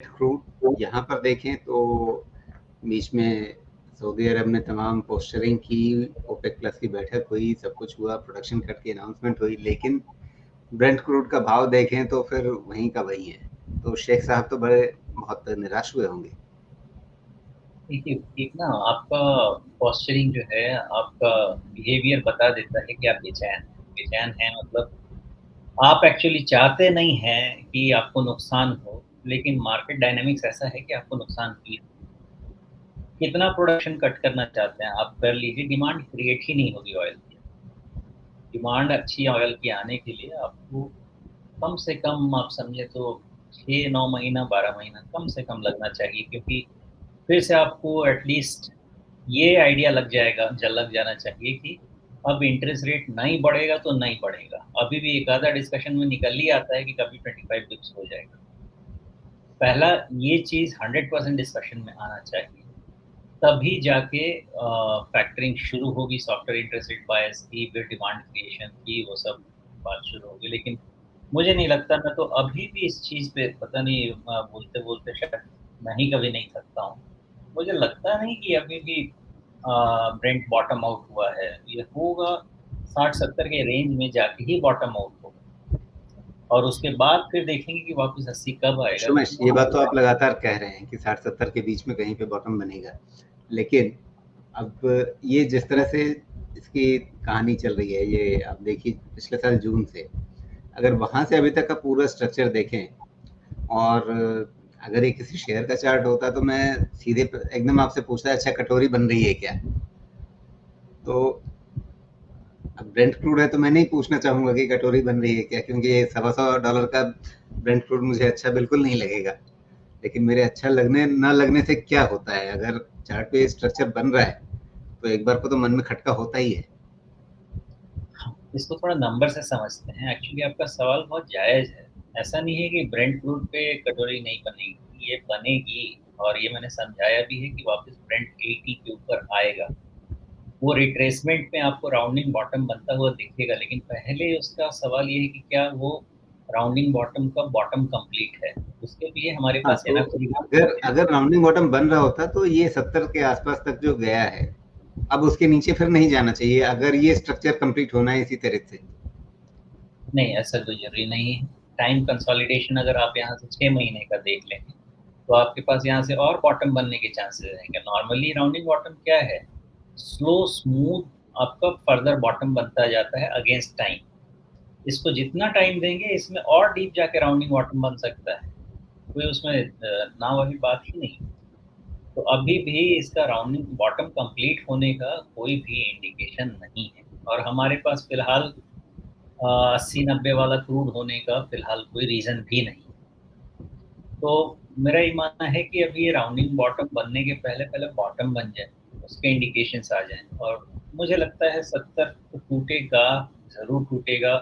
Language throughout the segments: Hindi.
क्रूड यहाँ पर देखें तो बीच में सऊदी अरब ने तमाम पोस्टरिंग की, ओपेक प्लस की बैठक हुई, सब कुछ हुआ, प्रोडक्शन कट की अनाउंसमेंट हुई, लेकिन ब्रेंट क्रूड का भाव देखें तो फिर वहीं का वही है। तो शेख साहब तो बड़े बहुत निराश हुए होंगे। देखिए, एक ना आपका पोस्चरिंग जो है, आपका बिहेवियर बता देता है कि आप बेचैन हैं मतलब आप एक्चुअली चाहते नहीं हैं कि आपको नुकसान हो, लेकिन मार्केट डायनामिक्स ऐसा है कि आपको नुकसान ही हो। कितना प्रोडक्शन कट करना चाहते हैं आप कर लीजिए, डिमांड क्रिएट ही नहीं होगी ऑयल की। डिमांड अच्छी ऑयल की आने के लिए आपको कम से कम आप समझे तो 6-9 महीना 12 महीना कम से कम लगना चाहिए, क्योंकि फिर से आपको एटलीस्ट ये आइडिया लग जाना चाहिए कि अब इंटरेस्ट रेट नहीं बढ़ेगा तो नहीं बढ़ेगा। अभी भी एक आधा डिस्कशन में निकल ही आता है कि कभी 25 बिप्स हो जाएगा। पहला ये चीज़ 100% डिस्कशन में आना चाहिए, तभी जाके फैक्टरिंग शुरू होगी सॉफ्टवेयर इंटरेस्ट रेट बायस की, फिर डिमांड क्रिएशन की, वो सब बात शुरू होगी। लेकिन मुझे नहीं लगता, मैं तो अभी भी इस चीज़ पे पता नहीं बोलते-बोलते शायद मैं ही कभी नहीं थकता हूँ। मुझे लगता नहीं कि अभी भी ब्रेंट बॉटम आउट हुआ है। ये होगा 60-70 के रेंज में जाके ही बॉटम आउट होगा और उसके बाद फिर देखेंगे कि वापस 80 कब आएगा, सुमेश, लेकिन ये वहाँ बात तो आप लगातार कह रहे हैं कि 60-70 के बीच में कहीं पे बॉटम बनेगा, लेकिन अब ये जिस तरह से इसकी कहानी चल रही है, ये आप देखिए पिछले साल जून से, अगर वहां से अभी तक का पूरा स्ट्रक्चर देखें और अगर ये किसी शेयर का चार्ट होता तो मैं सीधे एकदम आपसे पूछता, अच्छा कटोरी बन रही है क्या? तो अब ब्रेंट क्रूड है तो मैं नहीं पूछना चाहूंगा कि कटोरी बन रही है क्या, क्योंकि ये $125 का ब्रेंट क्रूड मुझे अच्छा बिल्कुल नहीं लगेगा। लेकिन मेरे अच्छा लगने ना लगने से क्या होता है, अगर चार्ट पे स्ट्रक्चर बन रहा है तो एक बार को तो मन में खटका होता ही है। इसको थोड़ा नंबर से समझते हैं। एक्चुअली आपका सवाल बहुत जायज़ है। ऐसा नहीं है कि ब्रेंट क्रूड पे कटोरी नहीं बनेगी, ये बनेगी और ये मैंने समझाया भी है कि वापस ब्रेंट 80 के ऊपर आएगा। वो रिट्रेसमेंट में आपको राउंडिंग बॉटम बनता हुआ दिखेगा, लेकिन पहले उसका सवाल ये है कि क्या वो राउंडिंग बॉटम का बॉटम कंप्लीट है? उसके लिए हमारे हाँ, पास तो एनफ अगर अगर राउंडिंग बॉटम बन रहा होता तो ये 70 के आसपास तक जो गया है, अब उसके नीचे फिर नहीं जाना चाहिए अगर ये स्ट्रक्चर कंप्लीट होना है इसी तरह से। नहीं, ऐसा कोई ज़रूरी नहीं है। टाइम कंसोलिडेशन अगर आप यहाँ से 6 महीने का देख लेंगे, तो आपके पास यहाँ से और बॉटम बनने के चांसेस रहेंगे। नॉर्मली राउंडिंग बॉटम क्या है? स्लो स्मूथ आपका फर्दर बॉटम बनता जाता है अगेंस्ट टाइम। इसको जितना टाइम देंगे, इसमें और डीप जाके राउंडिंग बॉटम बन सकता है। कोई उसमें ना वाली बात ही नहीं। तो अभी भी इसका राउंडिंग बॉटम कंप्लीट होने का कोई भी इंडिकेशन नहीं है और हमारे पास फिलहाल 80-90 वाला क्रूड होने का फिलहाल कोई रीज़न भी नहीं। तो मेरा ये मानना है कि अभी ये राउंडिंग बॉटम बनने के पहले-पहले बॉटम बन जाए, उसके इंडिकेशंस आ जाएँ और मुझे लगता है 70 तो टूटेगा, ज़रूर टूटेगा,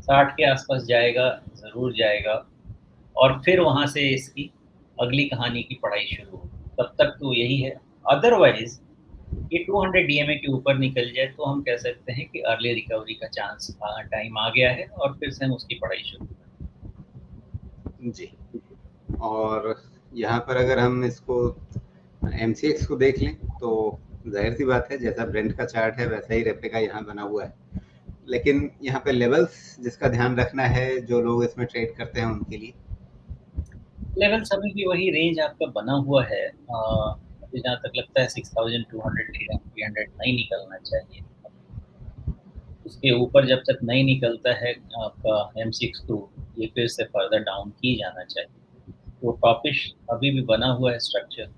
60 के आस-पास जाएगा, ज़रूर जाएगा और फिर वहाँ से इसकी अगली कहानी की पढ़ाई शुरू होगी। तब तक तो यही है। अदरवाइज़ ये 200 डीएमए के ऊपर निकल जाए तो हम कह सकते हैं कि अर्ली रिकवरी का चांस टाइम आ गया है और फिर से हम उसकी पढ़ाई शुरू करें। जी। और यहाँ पर अगर हम इसको एमसीएक्स को देख लें तो जाहिर सी बात है, जैसा ब्रेंट का चार्ट है वैसा ही रेप्लिका यहाँ बना हुआ है, लेकिन यहाँ पे लेवल्स जिसका ध्यान रखना है जो लोग इसमें ट्रेड करते हैं उनके लिए। लेवल्स अभी भी वही रेंज आपका बना हुआ है। मुझे जहाँ तक लगता है 6200 300 नहीं निकलना चाहिए। उसके ऊपर जब तक नहीं निकलता है आपका M6 तो ये फिर से फर्दर डाउन ही जाना चाहिए। वो टॉपिश अभी भी बना हुआ है स्ट्रक्चर।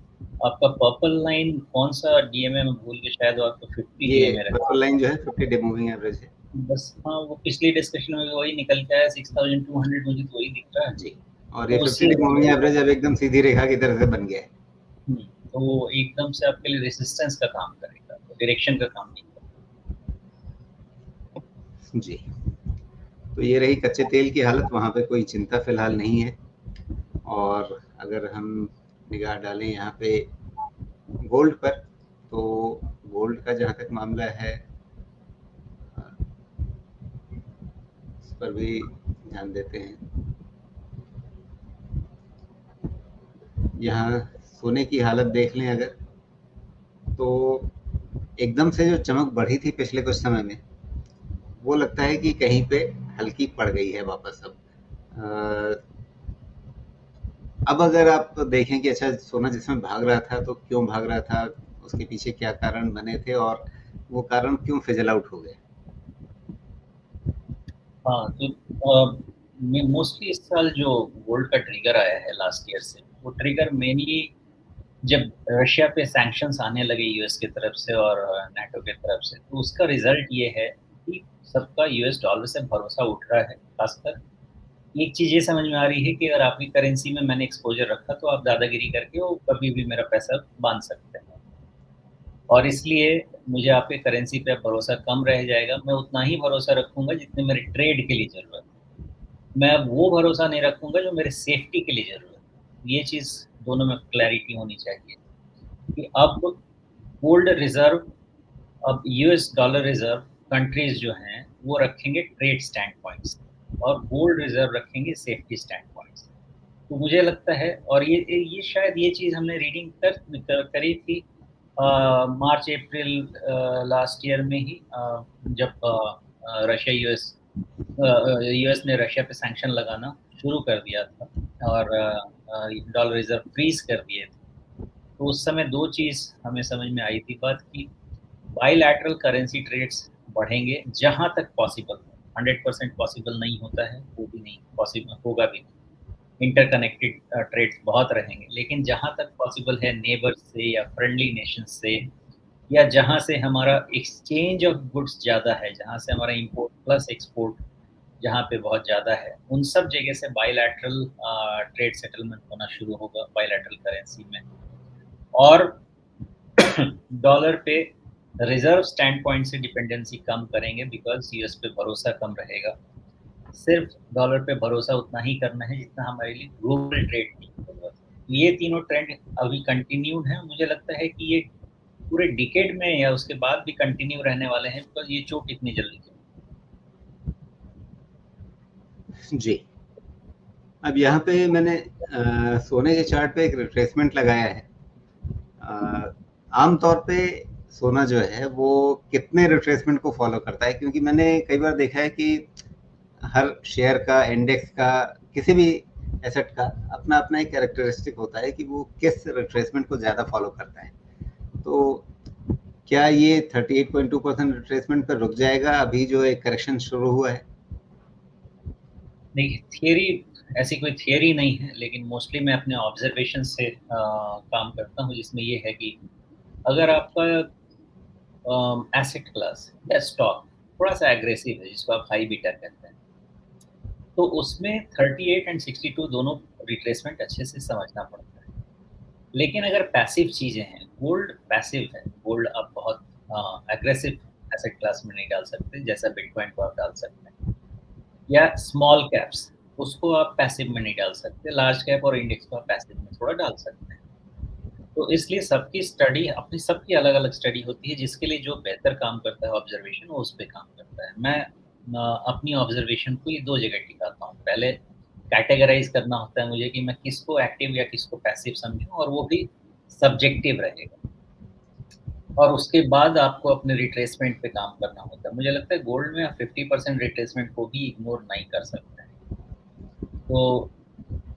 आपका पर्पल लाइन कौन-सा डीएमए मैं भूल गया, शायद वो आपका 50 ये डीएमए रहा। पर्पल लाइन जो है 50 डे मूविंग एवरेज है। बस हाँ, वो पिछली डिस्कशन में भी वही निकल के आया 6200, मुझे तो वही दिख रहा है। जी। और ये तो 50 उसी डे मूविंग एवरेज अब एकदम सीधी रेखा की तरह से बन गया है। तो वो एकदम से आपके लिए रेजिस्टेंस का काम करेगा, डायरेक्शन का काम नहीं करेगा। जी। तो ये रही कच्चे तेल की हालत, वहाँ पे कोई चिंता फिलहाल नहीं है। और अगर हम निगाह डालें यहाँ पे गोल्ड पर, तो गोल्ड का जहाँ तक मामला है इस पर भी ध्यान देते हैं। यहाँ सोने की हालत देख लें अगर, तो एकदम से जो चमक बढ़ी थी पिछले कुछ समय में, वो लगता है कि कहीं पे हल्की पड़ गई है वापस अब। अब अगर आप देखें कि अच्छा सोना जिसमें भाग रहा था तो क्यों भाग रहा था, उसके पीछे क्या कारण बने थे और वो कारण क्यों फिजल आउट हो गए। हाँ, तो मोस्टली इस साल जो गोल्ड का ट्रिगर आया है लास्ट ईयर से, वो ट्रिगर मेनली जब रशिया पे सैंक्शंस आने लगे यूएस की तरफ से और नाटो की तरफ से, तो उसका रिजल्ट ये है कि सबका यूएस डॉलर से भरोसा उठ रहा है। खासकर एक चीज़ ये समझ में आ रही है कि अगर आपकी करेंसी में मैंने एक्सपोज़र रखा तो आप दादागिरी करके वो कभी भी मेरा पैसा बाँध सकते हैं। और इसलिए मुझे आपके करेंसी पे अब भरोसा कम रह जाएगा। मैं उतना ही भरोसा रखूँगा जितनी मेरे ट्रेड के लिए ज़रूरत है। मैं अब वो भरोसा नहीं रखूँगा जो मेरे सेफ्टी के लिए ज़रूरत है। ये चीज़ दोनों में क्लैरिटी होनी चाहिए कि अब गोल्ड रिज़र्व, अब यूएस डॉलर रिज़र्व कंट्रीज़ जो हैं, वो रखेंगे ट्रेड स्टैंड पॉइंट से और गोल्ड रिज़र्व रखेंगे सेफ्टी स्टैंड पॉइंट से। तो मुझे लगता है, और ये शायद ये चीज़ हमने रीडिंग करी थी मार्च अप्रैल लास्ट ईयर में ही, जब रशिया यूएस ने रशिया पे सैंक्शन लगाना शुरू कर दिया था और डॉलर रिजर्व फ्रीज कर दिए थे। तो उस समय दो चीज़ हमें समझ में आई थी बात की, बाइलैटरल करेंसी ट्रेड्स बढ़ेंगे जहाँ तक पॉसिबल हो। 100% पॉसिबल नहीं होता है, वो भी नहीं पॉसिबल होगा भी नहीं। इंटरकनेक्टेड ट्रेड्स बहुत रहेंगे, लेकिन जहाँ तक पॉसिबल है नेबर्स से या फ्रेंडली नेशंस से, या जहाँ से हमारा एक्सचेंज ऑफ गुड्स ज़्यादा है, जहाँ से हमारा इम्पोर्ट प्लस एक्सपोर्ट जहाँ पे बहुत ज़्यादा है, उन सब जगह से बायलैटरल ट्रेड सेटलमेंट होना शुरू होगा बायलैटरल करेंसी में। और डॉलर पे रिज़र्व स्टैंड पॉइंट से डिपेंडेंसी कम करेंगे बिकॉज़ यूएस पे भरोसा कम रहेगा। सिर्फ़ डॉलर पे भरोसा उतना ही करना है जितना हमारे लिए ग्लोबल ट्रेड की ज़रूरत है। ये तीनों ट्रेंड अभी कंटिन्यूड हैं, मुझे लगता है कि ये पूरे डिकेड में या उसके बाद भी कंटिन्यू रहने वाले हैं बिकॉज़ ये चोट इतनी जल्दी चली। जी। अब यहाँ पे मैंने सोने के चार्ट पे एक रिट्रेसमेंट लगाया है। आम तौर पे सोना जो है वो कितने रिट्रेसमेंट को फॉलो करता है, क्योंकि मैंने कई बार देखा है कि हर शेयर का, इंडेक्स का, किसी भी एसेट का अपना अपना एक कैरेक्टरिस्टिक होता है कि वो किस रिट्रेसमेंट को ज़्यादा फॉलो करता है। तो क्या ये 38.2% रिट्रेसमेंट पर रुक जाएगा अभी जो एक करेक्शन शुरू हुआ है? देखिए, थियरी ऐसी कोई थियरी नहीं है, लेकिन मोस्टली मैं अपने ऑब्जर्वेशन से काम करता हूँ, जिसमें ये है कि अगर आपका एसेट क्लास या स्टॉक थोड़ा-सा एग्रेसिव है, जिसको आप हाई बीटा कहते हैं, तो उसमें 38 एंड 62 दोनों रिट्रेसमेंट अच्छे से समझना पड़ता है। लेकिन अगर पैसिव चीज़ें हैं, गोल्ड पैसिव है, गोल्ड आप बहुत एग्रेसिव एसेट क्लास में नहीं डाल सकते, जैसा बिटकॉइन को आप डाल सकते हैं। या स्मॉल कैप्स, उसको आप पैसिव में नहीं डाल सकते, लार्ज कैप और इंडेक्स को आप पैसिव में थोड़ा डाल सकते हैं। तो इसलिए सबकी स्टडी अपनी सबकी अलग-अलग स्टडी होती है, जिसके लिए जो बेहतर काम करता है ऑब्जर्वेशन, वो उस पे काम करता है। मैं अपनी ऑब्जर्वेशन को ये 2 जगह टिकाता हूँ। पहले कैटेगराइज़ करना होता है मुझे कि मैं किसको एक्टिव या किसको पैसिव समझूँ, और वो भी सब्जेक्टिव रहेगा। और उसके बाद आपको अपने रिट्रेसमेंट पे काम करना होता है। मुझे लगता है गोल्ड में आप 50% रिट्रेसमेंट को भी इग्नोर नहीं कर सकते हैं। तो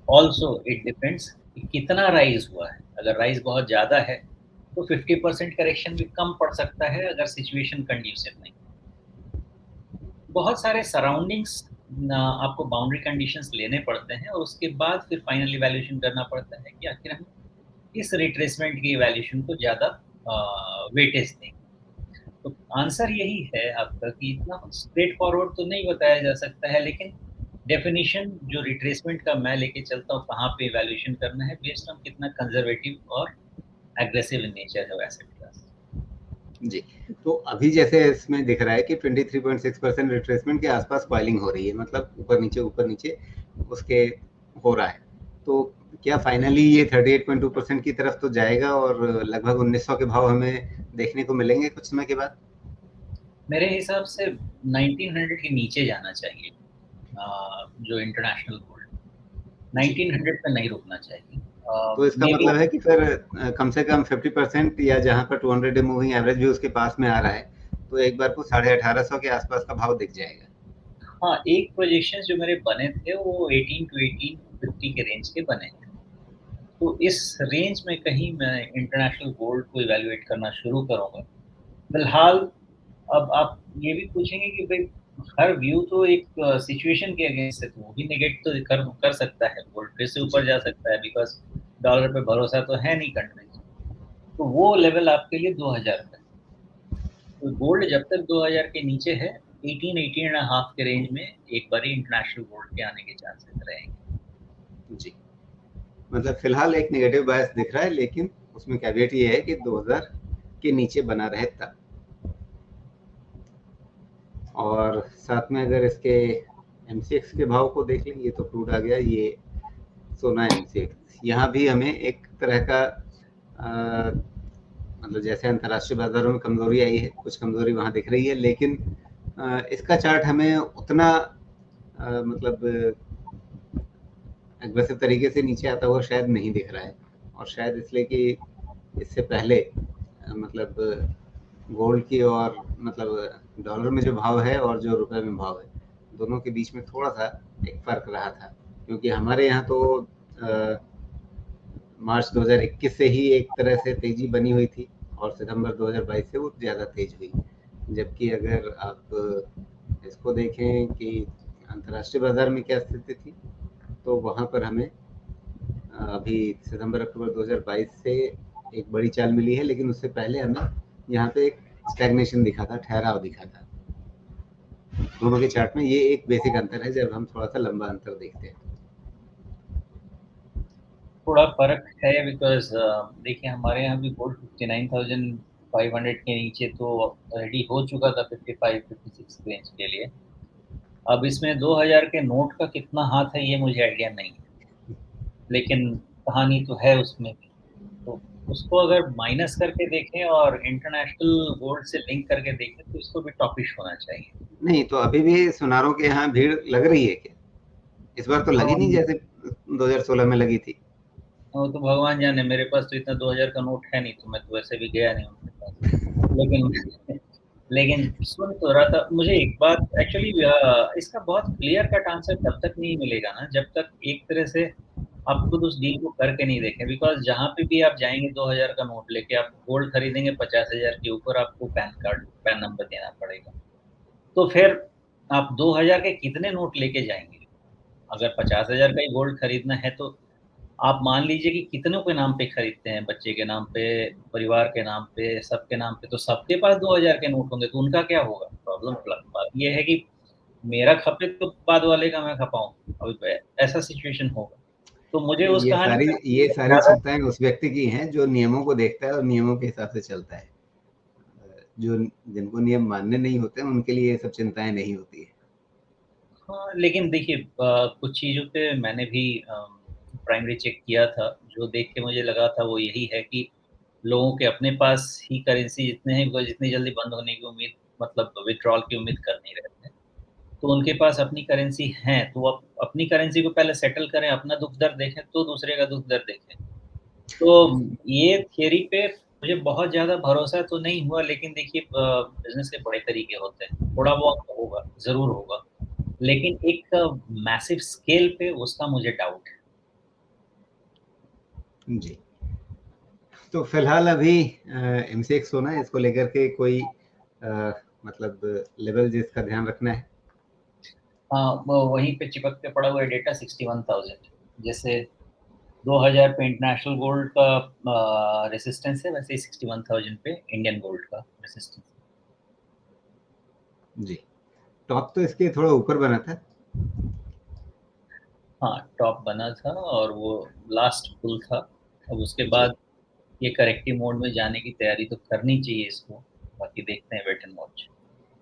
ऑल्सो इट डिपेंड्स कि कितना राइज़ हुआ है। अगर राइज़ बहुत ज़्यादा है, तो 50% करेक्शन भी कम पड़ सकता है अगर सिचुएशन कंड्यूसिव नहीं। बहुत सारे सराउंडिंग्स आपको बाउंड्री कंडीशंस लेने पड़ते हैं और उसके बाद फिर फाइनल इवैल्यूएशन करना पड़ता है कि आखिर हम किस रिट्रेसमेंट की इवैल्यूएशन को ज़्यादा वेटेज दें। तो आंसर यही है आपका कि इतना स्ट्रेट फॉरवर्ड तो नहीं बताया जा सकता है, लेकिन डेफिनिशन जो रिट्रेसमेंट का मैं लेके चलता हूँ, कहाँ पे इवैल्यूएशन करना है बेस्ड ऑन कितना कंज़र्वेटिव और एग्रेसिव इन नेचर है वो एसेट क्लास। जी। तो अभी जैसे इसमें दिख रहा है कि 23.6% रिट्रेसमेंट के आसपास कॉइलिंग हो रही है, मतलब ऊपर नीचे उसके हो रहा है। तो क्या फाइनली ये 38.2% की तरफ तो जाएगा और लगभग 1900 के भाव हमें देखने को मिलेंगे कुछ समय के बाद? मेरे हिसाब से 1900 के नीचे जाना चाहिए जो इंटरनेशनल गोल्ड। जी। 1900 पे नहीं रुकना चाहिए। तो इसका मे बी मतलब है कि फिर कम से कम 50% या जहाँ पर 200 डे मूविंग एवरेज भी उसके पास में आ रहा है, तो एक बार को 1850 के आसपास का भाव दिख जाएगा। हाँ, एक प्रोजेक्शन जो मेरे बने थे वो 18 टू 1850 के रेंज के बने थे। तो इस रेंज में कहीं मैं इंटरनेशनल गोल्ड को इवैल्यूएट करना शुरू करूँगा। फिलहाल अब आप ये भी पूछेंगे कि भई हर व्यू तो एक सिचुएशन के अगेंस्ट है, तो वो भी नेगेट तो कर सकता है, गोल्ड फिर से ऊपर जी। जा सकता है बिकॉज़ डॉलर पे भरोसा तो है नहीं कंट्रीज़। तो वो लेवल आपके लिए 2000 का है। तो गोल्ड जब तक 2000 के नीचे है, 18, 18 एंड अ हाफ के रेंज में एक बारी इंटरनेशनल गोल्ड के आने के चांसेस रहेंगे। जी। मतलब फिलहाल एक नेगेटिव बायस दिख रहा है, लेकिन उसमें कैवेट ये है कि 2000 के नीचे बना रहे तब। और साथ में अगर इसके एमसीएक्स के भाव को देख लें, ये तो क्रूड आ गया, ये सोना एमसीएक्स, यहाँ भी हमें एक तरह का मतलब जैसे अंतर्राष्ट्रीय बाजारों में कमजोरी आई है, कुछ कमजोरी वहां दिख रही है, लेकिन इसका चार्ट हमें उतना मतलब एग्रेसिव तरीके से नीचे आता हुआ शायद नहीं दिख रहा है। और शायद इसलिए कि इससे पहले मतलब गोल्ड की और मतलब डॉलर में जो भाव है और जो रुपए में भाव है, दोनों के बीच में थोड़ा सा एक फर्क रहा था, क्योंकि हमारे यहाँ तो मार्च 2021 से ही एक तरह से तेजी बनी हुई थी और सितंबर 2022 से वो ज़्यादा तेज हुई। जबकि अगर आप इसको देखें कि अंतर्राष्ट्रीय बाजार में क्या स्थिति थी, तो वहाँ पर हमें अभी सितंबर अक्टूबर 2022 से एक बड़ी चाल मिली है, लेकिन उससे पहले हमें यहाँ पे एक स्टैग्नेशन दिखा था, ठहराव दिखा था। दोनों के चार्ट में ये एक बेसिक अंतर है जब हम थोड़ा सा लंबा अंतर देखते हैं। थोड़ा फ़र्क है बिकॉज़ देखिए हमारे यहाँ भी गोल्ड 59,500 के नीचे तो रेडी हो चुका था 55-56 रेंज के लिए। अब इसमें 2000 के नोट का कितना हाथ है ये मुझे आइडिया नहीं है, लेकिन कहानी तो है उसमें भी। तो उसको अगर माइनस करके देखें और इंटरनेशनल गोल्ड से लिंक करके देखें तो इसको भी टॉपिश होना चाहिए। नहीं, तो अभी भी सुनारों के यहाँ भीड़ लग रही है क्या? इस बार तो लगी नहीं हाँ, जैसे 2016 में लगी थी। वो तो भगवान जाने, मेरे पास तो इतना 2000 का नोट है नहीं, तो मैं तो वैसे भी गया नहीं उनके पास। लेकिन लेकिन सुन तो रहा था, मुझे एक बात एक्चुअली इसका बहुत क्लियर कट आंसर तब तक नहीं मिलेगा ना, जब तक एक तरह से आप खुद उस डील को करके नहीं देखें। बिकॉज़ जहाँ पे भी आप जाएँगे 2000 का नोट लेके आप गोल्ड खरीदेंगे 50,000 के ऊपर आपको पैन नंबर देना पड़ेगा। तो फिर आप 2000 के कितने नोट लेके जाएँगे? अगर 50,000 का ही गोल्ड खरीदना है तो आप मान लीजिए कि कितनों के नाम पे खरीदते हैं, बच्चे के नाम पे, परिवार के नाम पे, सबके नाम पे, तो सबके पास 2000 के नोट होंगे, तो उनका क्या होगा? प्रॉब्लम बात ये है कि मेरा खपे तो बाद वाले का मैं खपाऊँ, अब ऐसा सिचुएशन होगा। तो मुझे नहीं, उस कहानी में ये सारी ज़्यादा चिंताएं उस व्यक्ति की हैं जो नियमों को देखता है और नियमों के हिसाब से चलता है। जो जिनको नियम मानने नहीं होते हैं, उनके लिए ये सब चिंताएं नहीं होती है। हाँ, लेकिन देखिए कुछ चीज़ों पे मैंने भी प्राइमरी चेक किया था, जो देख के मुझे लगा था वो यही है कि लोगों के अपने पास ही करेंसी जितने हैं, वो जितनी जल्दी बंद होने की उम्मीद मतलब विथड्रॉल की उम्मीद कर नहीं रहे थे। तो उनके पास अपनी करेंसी है, तो वो अपनी करेंसी को पहले सेटल करें, अपना दुःख-दर्द देखें, तो दूसरे का दुःख-दर्द देखें। तो ये थियरी पे मुझे बहुत ज़्यादा भरोसा तो नहीं हुआ, लेकिन देखिए बिज़नेस के बड़े तरीके होते हैं। थोड़ा बहुत तो होगा, ज़रूर होगा। लेकिन एक मैसिव स्केल पे उसका मुझे डाउट है। जी। तो फिलहाल अभी एमसीएक्स होना है, इसको लेकर के कोई मतलब लेवल जिसका ध्यान रखना है? हाँ, वो वहीं पे चिपक के पड़ा हुआ है डेटा 61,000 जैसे 2000 पे इंटरनेशनल गोल्ड का रेजिस्टेंस है, वैसे ही 61,000 पे इंडियन गोल्ड का रेजिस्टेंस है। जी। टॉप तो इसके थोड़ा ऊपर बना था। हाँ, टॉप बना था और वो लास्ट पुल था। अब उसके जी। बाद ये करेक्टिव मोड में जाने की तैयारी तो करनी चाहिए इसको, बाकी देखते हैं वेट एंड वॉच।